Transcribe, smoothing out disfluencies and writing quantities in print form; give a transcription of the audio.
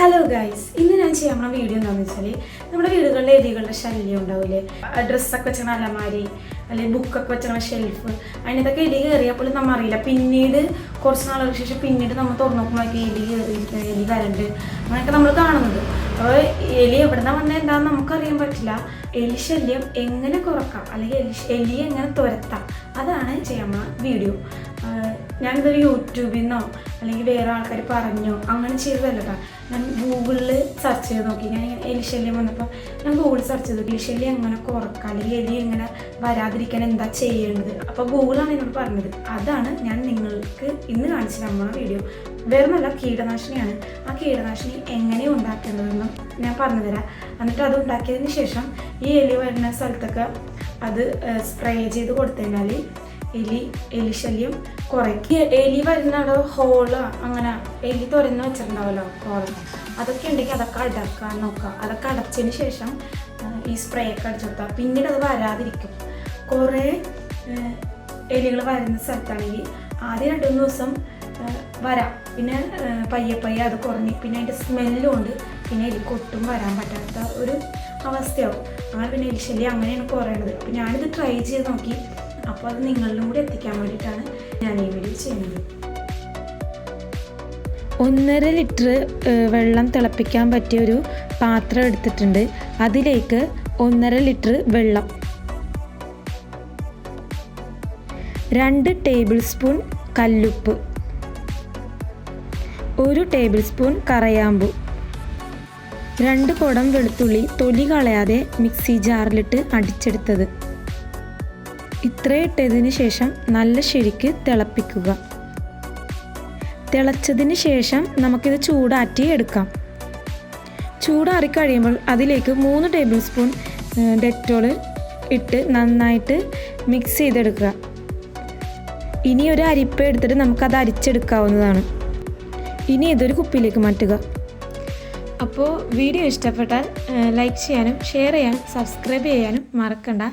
Hello guys, ഇന്ന് ഞാൻ ചെയ്യാൻ പോണ വീഡിയോ എന്താണെന്ന് വെച്ചാൽ നമ്മുടെ വീടുകളിലെ എലികളുടെ ശല്യം ഉണ്ടാവില്ലേ, ഡ്രസ്സൊക്കെ വെച്ചാൽ അലമാരി അല്ലെങ്കിൽ ബുക്കൊക്കെ വെച്ചാൽ ഷെൽഫ്, അതിനകത്തൊക്കെ എലി കയറിയപ്പോൾ നമ്മൾ അറിയില്ല. പിന്നീട് കുറച്ച് നാളുകൾക്ക് ശേഷം പിന്നീട് നമ്മൾ തുറന്നു നോക്കുമ്പോഴേക്കും എലി കരണ്ട് അങ്ങനെയൊക്കെ നമ്മൾ കാണുന്നത്. അപ്പോൾ എലി എവിടെ നിന്ന് വന്നാൽ എന്താണെന്ന് നമുക്കറിയാൻ പറ്റില്ല. എലി ശല്യം എങ്ങനെ കുറക്കാം അല്ലെങ്കിൽ എലിയെ എങ്ങനെ തുരത്താം, അതാണ് ചെയ്യാൻ പോണ വീഡിയോ. ഞാനിതൊരു യൂട്യൂബിൽ നിന്നോ അല്ലെങ്കിൽ വേറെ ആൾക്കാർ പറഞ്ഞോ അങ്ങനെ ചെയ്തതല്ല കേട്ടോ. ഞാൻ ഗൂഗിളിൽ സെർച്ച് ചെയ്ത് നോക്കി. ഞാൻ എലിശല്യം വന്നപ്പോൾ ഞാൻ ഗൂഗിളിൽ സെർച്ച് ചെയ്തു എലിശല്യം എങ്ങനെ കുറക്കാം അല്ലെങ്കിൽ എലി എങ്ങനെ വരാതിരിക്കാൻ എന്താ ചെയ്യേണ്ടത്. അപ്പോൾ ഗൂഗിളാണ് എന്നോട് പറഞ്ഞത്. അതാണ് ഞാൻ നിങ്ങൾക്ക് ഇന്ന് കാണിച്ചു നമ്മുടെ വീഡിയോ. വേറെ നല്ല കീടനാശിനിയാണ്. ആ കീടനാശിനി എങ്ങനെ ഉണ്ടാക്കേണ്ടതെന്നും ഞാൻ പറഞ്ഞുതരാം. എന്നിട്ട് അത് ഉണ്ടാക്കിയതിന് ശേഷം ഈ എലി വരുന്ന സ്ഥലത്തൊക്കെ അത് സ്പ്രേ ചെയ്ത് കൊടുത്തുകഴിഞ്ഞാൽ എലിശല്യം കുറയ്ക്കും. എലി വരുന്ന ഹോള് അങ്ങനെ എലി തുറന്ന് വെച്ചിട്ടുണ്ടാവല്ലോ ഹോള്, അതൊക്കെ ഉണ്ടെങ്കിൽ അതൊക്കെ അടക്കാൻ നോക്കുക. അതൊക്കെ അടച്ചതിന് ശേഷം ഈ സ്പ്രേ ഒക്കെ അടിച്ചു കൊടുത്താൽ പിന്നീട് അത് വരാതിരിക്കും. കുറേ എലികൾ വരുന്ന സ്ഥലത്താണെങ്കിൽ ആദ്യം 2-3 ദിവസം വരാം, പിന്നെ പയ്യെ അത് കുറഞ്ഞ് പിന്നെ അതിൻ്റെ സ്മെല്ലും ഉണ്ട്, പിന്നെ എലിക്കൊട്ടും വരാൻ പറ്റാത്ത ഒരു അവസ്ഥയാവും. അങ്ങനെ പിന്നെ എലിശല്യം അങ്ങനെയാണ് കുറയുന്നത്. അപ്പോൾ ഞാനിത് ട്രൈ ചെയ്ത് നോക്കി. അപ്പോൾ അത് നിങ്ങളിലും കൂടി എത്തിക്കാൻ വേണ്ടിയിട്ടാണ് ഞാൻ ഈ വീഡിയോ ചെയ്യുന്നത്. 1.5 ലിറ്റർ വെള്ളം തിളപ്പിക്കാൻ പറ്റിയൊരു പാത്രം എടുത്തിട്ടുണ്ട്. അതിലേക്ക് 1.5 ലിറ്റർ വെള്ളം, 2 ടേബിൾ സ്പൂൺ കല്ലുപ്പ്, 1 ടേബിൾ സ്പൂൺ കറയാമ്പു, 2 കുടം വെളുത്തുള്ളി തൊലി കളയാതെ മിക്സി ജാറിലിട്ട് അടിച്ചെടുത്തത്. ഇത്രയും ഇട്ടതിന് ശേഷം നല്ല ശരിക്ക് തിളപ്പിക്കുക. തിളച്ചതിന് ശേഷം നമുക്കിത് ചൂടാറ്റി എടുക്കാം. ചൂടാറി കഴിയുമ്പോൾ അതിലേക്ക് 3 ടേബിൾ സ്പൂൺ ഡെറ്റോൾ ഇട്ട് നന്നായിട്ട് മിക്സ് ചെയ്തെടുക്കുക. ഇനി ഒരു അരിപ്പ എടുത്തിട്ട് നമുക്കത് അരിച്ചെടുക്കാവുന്നതാണ്. ഇനി ഇതൊരു കുപ്പിയിലേക്ക് മാറ്റുക. അപ്പോൾ വീഡിയോ ഇഷ്ടപ്പെട്ടാൽ ലൈക്ക് ചെയ്യാനും ഷെയർ ചെയ്യാനും സബ്സ്ക്രൈബ് ചെയ്യാനും മറക്കണ്ട.